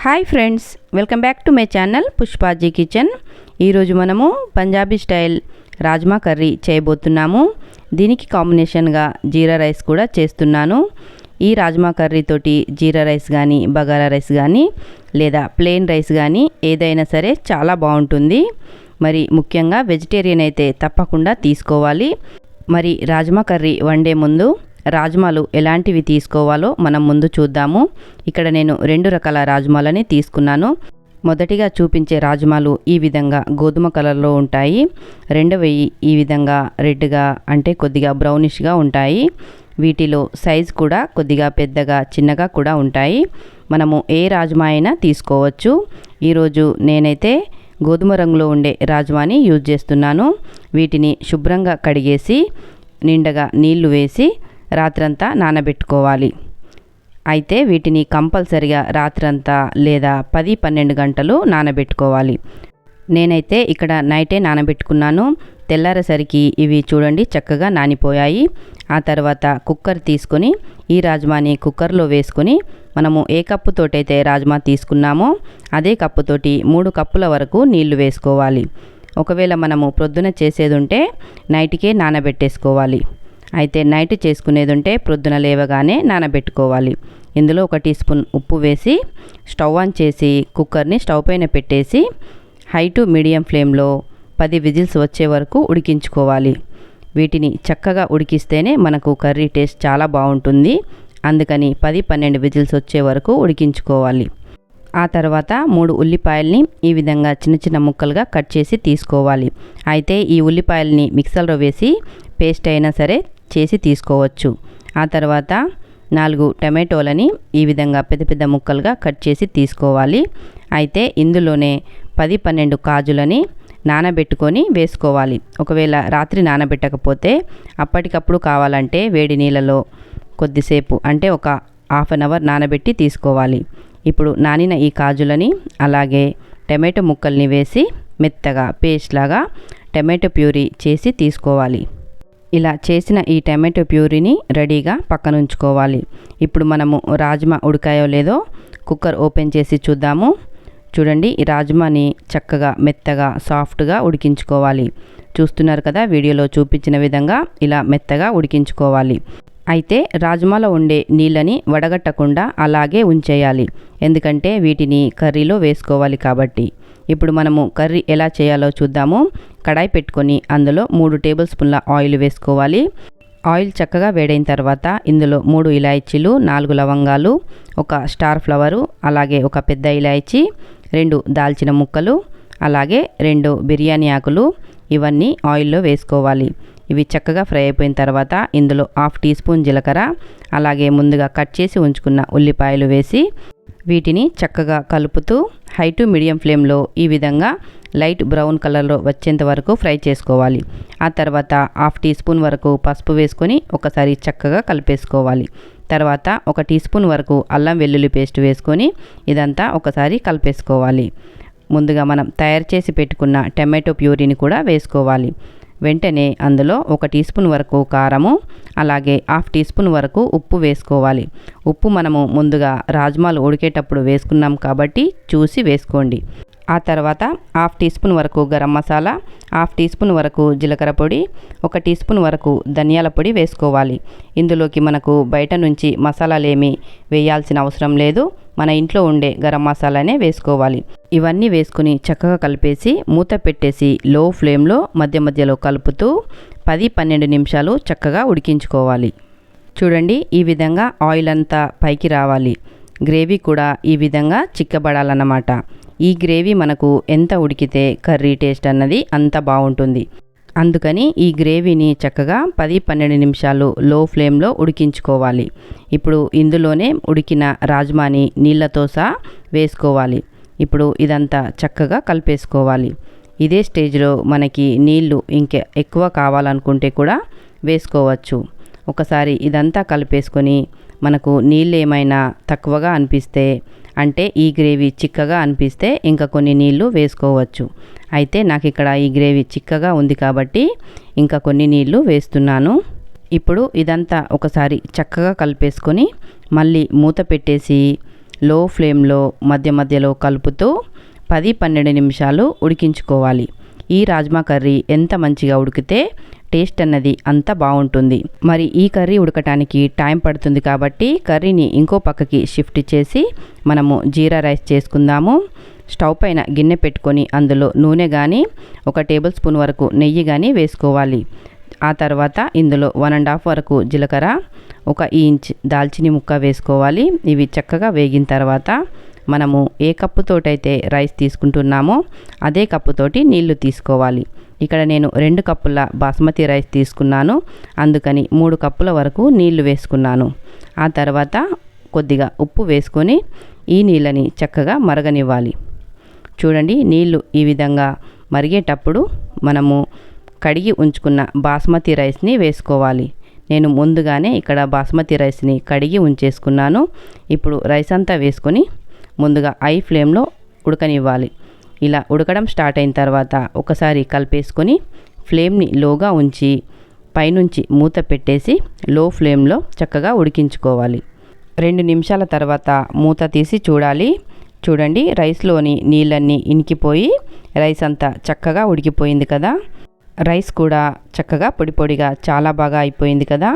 Hi friends, welcome back to my channel Pushpaji kitchen. ఈరోజు మనము Punjabi style rajma curry చేయబోతున్నాము. దీనికి కాంబినేషన్గా జీరా రైస్ కూడా చేస్తున్నాను. ఈ రాజ్మా కర్రీతోటి జీరా రైస్ కానీ బగారా రైస్ కానీ లేదా ప్లెయిన్ రైస్ కానీ ఏదైనా సరే చాలా బాగుంటుంది. మరి ముఖ్యంగా వెజిటేరియన్ అయితే తప్పకుండా తీసుకోవాలి. మరి రాజ్మా కర్రీ వండే ముందు రాజ్మాలు ఎలాంటివి తీసుకోవాలో మనం ముందు చూద్దాము. ఇక్కడ నేను 2 రకాల రాజ్మాలని తీసుకున్నాను. మొదటిగా చూపించే రాజ్మాలు ఈ విధంగా గోధుమ కలర్లో ఉంటాయి. రెండవవి ఈ విధంగా రెడ్గా అంటే కొద్దిగా బ్రౌనిష్గా ఉంటాయి. వీటిలో సైజ్ కూడా కొద్దిగా పెద్దగా చిన్నగా కూడా ఉంటాయి. మనము ఏ రాజ్మా అయినా తీసుకోవచ్చు. ఈరోజు నేనైతే గోధుమ రంగులో ఉండే రాజ్మాని యూజ్ చేస్తున్నాను. వీటిని శుభ్రంగా కడిగేసి నిండగా నీళ్లు వేసి రాత్రంతా నానబెట్టుకోవాలి. అయితే వీటిని కంపల్సరిగా రాత్రంతా లేదా 10-12 గంటలు నానబెట్టుకోవాలి. నేనైతే ఇక్కడ నైటే నానబెట్టుకున్నాను. తెల్లారేసరికి ఇవి చూడండి చక్కగా నానిపోయాయి. ఆ తర్వాత కుక్కర్ తీసుకొని ఈ రాజ్మాని కుక్కర్లో వేసుకొని మనము ఏ కప్పుతోటైతే రాజ్మా తీసుకున్నామో అదే కప్పుతోటి 3 కప్పుల వరకు నీళ్లు వేసుకోవాలి. ఒకవేళ మనము ప్రొద్దున చేసేది ఉంటే నైట్కే నానబెట్టేసుకోవాలి. అయితే నైట్ చేసుకునేది ఉంటే ప్రొద్దున లేవగానే నానబెట్టుకోవాలి. ఇందులో 1 టీ స్పూన్ ఉప్పు వేసి స్టవ్ ఆన్ చేసి కుక్కర్ని స్టవ్ పైన పెట్టేసి హై టు మీడియం ఫ్లేమ్లో 10 విజిల్స్ వచ్చే వరకు ఉడికించుకోవాలి. వీటిని చక్కగా ఉడికిస్తేనే మనకు కర్రీ టేస్ట్ చాలా బాగుంటుంది. అందుకని 10-12 విజిల్స్ వచ్చే వరకు ఉడికించుకోవాలి. ఆ తర్వాత 3 ఉల్లిపాయల్ని ఈ విధంగా చిన్న చిన్న ముక్కలుగా కట్ చేసి తీసుకోవాలి. అయితే ఈ ఉల్లిపాయల్ని మిక్సర్లో వేసి పేస్ట్ అయినా సరే చేసి తీసుకోవచ్చు. ఆ తర్వాత 4 టమాటోలని ఈ విధంగా పెద్ద పెద్ద ముక్కలుగా కట్ చేసి తీసుకోవాలి. అయితే ఇందులోనే 10-12 కాజులని నానబెట్టుకొని వేసుకోవాలి. ఒకవేళ రాత్రి నానబెట్టకపోతే అప్పటికప్పుడు కావాలంటే వేడి నీళ్ళలో కొద్దిసేపు అంటే ఒక హాఫ్ అన్ అవర్ నానబెట్టి తీసుకోవాలి. ఇప్పుడు నానిన ఈ కాజులని అలాగే టమాటో ముక్కల్ని వేసి మెత్తగా పేస్ట్ లాగా టమాటో ప్యూరీ చేసి తీసుకోవాలి. ఇలా చేసిన ఈ టమాటో ప్యూరీని రెడీగా పక్కన ఉంచుకోవాలి. ఇప్పుడు మనము రాజ్మా ఉడికాయో లేదో కుక్కర్ ఓపెన్ చేసి చూద్దాము. చూడండి, ఈ రాజ్మాని చక్కగా మెత్తగా సాఫ్ట్గా ఉడికించుకోవాలి. చూస్తున్నారు కదా, వీడియోలో చూపించిన విధంగా ఇలా మెత్తగా ఉడికించుకోవాలి. అయితే రాజ్మాలో ఉండే నీళ్ళని వడగట్టకుండా అలాగే ఉంచేయాలి. ఎందుకంటే వీటిని కర్రీలో వేసుకోవాలి కాబట్టి. ఇప్పుడు మనము కర్రీ ఎలా చేయాలో చూద్దాము. కడాయి పెట్టుకొని అందులో 3 టేబుల్ స్పూన్ల ఆయిల్ వేసుకోవాలి. ఆయిల్ చక్కగా వేడైన తర్వాత ఇందులో 3 ఇలాచీలు, 4 లవంగాలు, 1 స్టార్ ఫ్లవరు, అలాగే 1 పెద్ద ఇలాచీ, 2 దాల్చిన ముక్కలు, అలాగే 2 బిర్యానీ ఆకులు ఇవన్నీ ఆయిల్లో వేసుకోవాలి. ఇవి చక్కగా ఫ్రై అయిపోయిన తర్వాత ఇందులో 1/2 టీ స్పూన్ జీలకర్ర, అలాగే ముందుగా కట్ చేసి ఉంచుకున్న ఉల్లిపాయలు వేసి వీటిని చక్కగా కలుపుతూ హై టు మీడియం ఫ్లేమ్లో ఈ విధంగా లైట్ బ్రౌన్ కలర్లో వచ్చేంత వరకు ఫ్రై చేసుకోవాలి. ఆ తర్వాత 1/2 టీ స్పూన్ వరకు పసుపు వేసుకొని ఒకసారి చక్కగా కలిపేసుకోవాలి. తర్వాత 1 టీ స్పూన్ వరకు అల్లం వెల్లుల్లి పేస్ట్ వేసుకొని ఇదంతా ఒకసారి కలిపేసుకోవాలి. ముందుగా మనం తయారు చేసి పెట్టుకున్న టమాటో ప్యూరీని కూడా వేసుకోవాలి. వెంటనే అందులో 1 టీ స్పూన్ వరకు కారము, అలాగే 1/2 టీ స్పూన్ వరకు ఉప్పు వేసుకోవాలి. ఉప్పు మనము ముందుగా రాజ్మాలు ఉడికేటప్పుడు వేసుకున్నాం కాబట్టి చూసి వేసుకోండి. ఆ తర్వాత 1/2 టీ స్పూన్ వరకు గరం మసాలా, 1/2 టీ స్పూన్ వరకు జీలకర్ర పొడి, 1 టీ స్పూన్ వరకు ధనియాల పొడి వేసుకోవాలి. ఇందులోకి మనకు బయట నుంచి మసాలాలు ఏమీ వేయాల్సిన అవసరం లేదు. మన ఇంట్లో ఉండే గరం మసాలానే వేసుకోవాలి. ఇవన్నీ వేసుకుని చక్కగా కలిపేసి మూత పెట్టేసి లో ఫ్లేమ్లో మధ్య మధ్యలో కలుపుతూ 10-12 నిమిషాలు చక్కగా ఉడికించుకోవాలి. చూడండి, ఈ విధంగా ఆయిల్ అంతా పైకి రావాలి. గ్రేవీ కూడా ఈ విధంగా చిక్కబడాలన్నమాట. ఈ గ్రేవీ మనకు ఎంత ఉడికితే కర్రీ టేస్ట్ అన్నది అంత బాగుంటుంది. అందుకని ఈ గ్రేవీని చక్కగా 10-12 నిమిషాలు లో ఫ్లేమ్లో ఉడికించుకోవాలి. ఇప్పుడు ఇందులోనే ఉడికిన రాజ్మాని నీళ్ళతో సహా వేసుకోవాలి. ఇప్పుడు ఇదంతా చక్కగా కలిపేసుకోవాలి. ఇదే స్టేజ్లో మనకి నీళ్లు ఇంకా ఎక్కువ కావాలనుకుంటే కూడా వేసుకోవచ్చు. ఒకసారి ఇదంతా కలిపేసుకొని మనకు నీళ్ళు ఏమైనా తక్కువగా అనిపిస్తే అంటే ఈ గ్రేవీ చిక్కగా అనిపిస్తే ఇంకా కొన్ని నీళ్లు వేసుకోవచ్చు. అయితే నాకు ఇక్కడ ఈ గ్రేవీ చిక్కగా ఉంది కాబట్టి ఇంకా కొన్ని నీళ్లు వేస్తున్నాను. ఇప్పుడు ఇదంతా ఒకసారి చక్కగా కలిపేసుకొని మళ్ళీ మూత పెట్టేసి లో ఫ్లేమ్లో మధ్య మధ్యలో కలుపుతూ 10-12 నిమిషాలు ఉడికించుకోవాలి. ఈ రాజ్మా కర్రీ ఎంత మంచిగా ఉడికితే టేస్ట్ అన్నది అంత బాగుంటుంది. మరి ఈ కర్రీ ఉడకటానికి టైం పడుతుంది కాబట్టి కర్రీని ఇంకో పక్కకి షిఫ్ట్ చేసి మనము జీరా రైస్ చేసుకుందాము. స్టవ్ పైన గిన్నె పెట్టుకొని అందులో నూనె కానీ 1 టేబుల్ స్పూన్ వరకు నెయ్యి కానీ వేసుకోవాలి. ఆ తర్వాత ఇందులో 1½ వరకు జీలకర్ర, 1 ఇంచ్ దాల్చిని ముక్క వేసుకోవాలి. ఇవి చక్కగా వేగిన తర్వాత మనము ఏ కప్పుతోటైతే రైస్ తీసుకుంటున్నామో అదే కప్పుతోటి నీళ్లు తీసుకోవాలి. ఇక్కడ నేను 2 కప్పుల బాస్మతి రైస్ తీసుకున్నాను, అందుకని 3 కప్పుల వరకు నీళ్లు వేసుకున్నాను. ఆ తర్వాత కొద్దిగా ఉప్పు వేసుకొని ఈ నీళ్ళని చక్కగా మరగనివ్వాలి. చూడండి, నీళ్లు ఈ విధంగా మరిగేటప్పుడు మనము కడిగి ఉంచుకున్న బాస్మతి రైస్ని వేసుకోవాలి. నేను ముందుగానే ఇక్కడ బాస్మతి రైస్ని కడిగి ఉంచేసుకున్నాను. ఇప్పుడు రైస్ అంతా వేసుకొని ముందుగా హై ఫ్లేమ్లో ఉడకనివ్వాలి. ఇలా ఉడకడం స్టార్ట్ అయిన తర్వాత ఒకసారి కలిపేసుకొని ఫ్లేమ్ని లోగా ఉంచి పైనుంచి మూత పెట్టేసి లో ఫ్లేమ్లో చక్కగా ఉడికించుకోవాలి. 2 నిమిషాల తర్వాత మూత తీసి చూడాలి. చూడండి, రైస్లోని నీళ్ళన్నీ ఇనికిపోయి రైస్ అంతా చక్కగా ఉడికిపోయింది కదా. రైస్ కూడా చక్కగా పొడి పొడిగా చాలా బాగా అయిపోయింది కదా.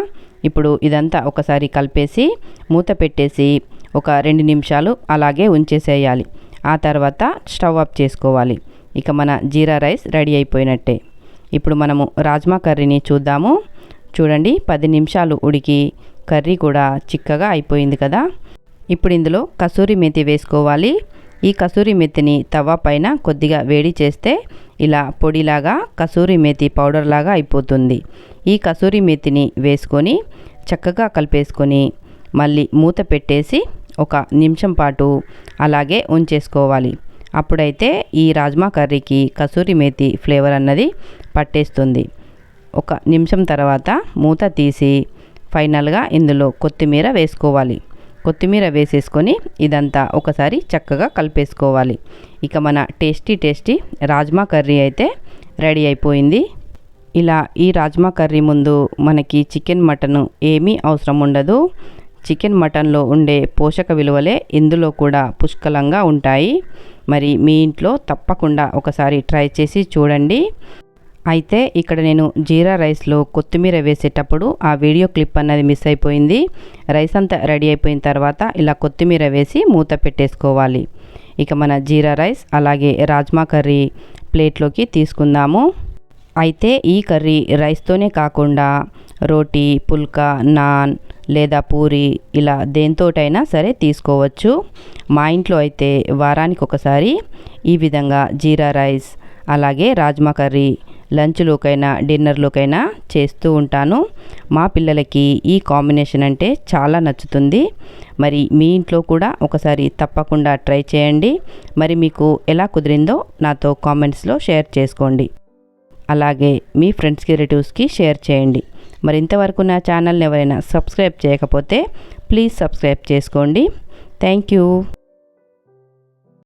ఇప్పుడు ఇదంతా ఒకసారి కలిపేసి మూత పెట్టేసి ఒక 2 నిమిషాలు అలాగే ఉంచేసేయాలి. ఆ తర్వాత స్టవ్ ఆఫ్ చేసుకోవాలి. ఇక మన జీరా రైస్ రెడీ అయిపోయినట్టే. ఇప్పుడు మనము రాజ్మా కర్రీని చూద్దాము. చూడండి, 10 నిమిషాలు ఉడికి కర్రీ కూడా చిక్కగా అయిపోయింది కదా. ఇప్పుడు ఇందులో కసూరి మేతి వేసుకోవాలి. ఈ కసూరి మేతిని తవా పైన కొద్దిగా వేడి చేస్తే ఇలా పొడిలాగా కసూరి మేతి పౌడర్ లాగా అయిపోతుంది. ఈ కసూరి మేతిని వేసుకొని చక్కగా కలిపేసుకొని మళ్ళీ మూత పెట్టేసి 1 నిమిషం పాటు అలాగే ఉంచేసుకోవాలి. అప్పుడైతే ఈ రాజ్మా కర్రీకి కసూరి మేతి ఫ్లేవర్ అన్నది పట్టేస్తుంది. 1 నిమిషం తర్వాత మూత తీసి ఫైనల్గా ఇందులో కొత్తిమీర వేసుకోవాలి. కొత్తిమీర వేసేసుకొని ఇదంతా ఒకసారి చక్కగా కలిపేసుకోవాలి. ఇక మన టేస్టీ రాజ్మా కర్రీ అయితే రెడీ అయిపోయింది. ఇలా ఈ రాజ్మా కర్రీ ముందు మనకి చికెన్ మటన్ ఏమీ అవసరం ఉండదు. చికెన్ మటన్లో ఉండే పోషక విలువలే ఇందులో కూడా పుష్కలంగా ఉంటాయి. మరి మీ ఇంట్లో తప్పకుండా ఒకసారి ట్రై చేసి చూడండి. అయితే ఇక్కడ నేను జీరా రైస్లో కొత్తిమీర వేసేటప్పుడు ఆ వీడియో క్లిప్ అన్నది మిస్ అయిపోయింది. రైస్ అంతా రెడీ అయిపోయిన తర్వాత ఇలా కొత్తిమీర వేసి మూత పెట్టేసుకోవాలి. ఇక మన జీరా రైస్ అలాగే రాజ్మా కర్రీ ప్లేట్లోకి తీసుకుందాము. అయితే ఈ కర్రీ రైస్తోనే కాకుండా రోటీ, పుల్కా, నాన్ లేదా పూరి ఇలా దేంతోటైనా సరే తీసుకోవచ్చు. మా ఇంట్లో అయితే వారానికి ఒకసారి ఈ విధంగా జీరా రైస్ అలాగే రాజ్మా కర్రీ లంచ్లోకైనా డిన్నర్లోకైనా చేస్తూ ఉంటాను. మా పిల్లలకి ఈ కాంబినేషన్ అంటే చాలా నచ్చుతుంది. మరి మీ ఇంట్లో కూడా ఒకసారి తప్పకుండా ట్రై చేయండి. మరి మీకు ఎలా కుదిరిందో నాతో కామెంట్స్లో షేర్ చేసుకోండి. అలాగే మీ ఫ్రెండ్స్కి, రిలేటివ్స్కి షేర్ చేయండి. మరి ఇంతవరకు నా ఛానల్ని ఎవరైనా సబ్స్క్రైబ్ చేయకపోతే ప్లీజ్ సబ్స్క్రైబ్ చేసుకోండి. Thank you.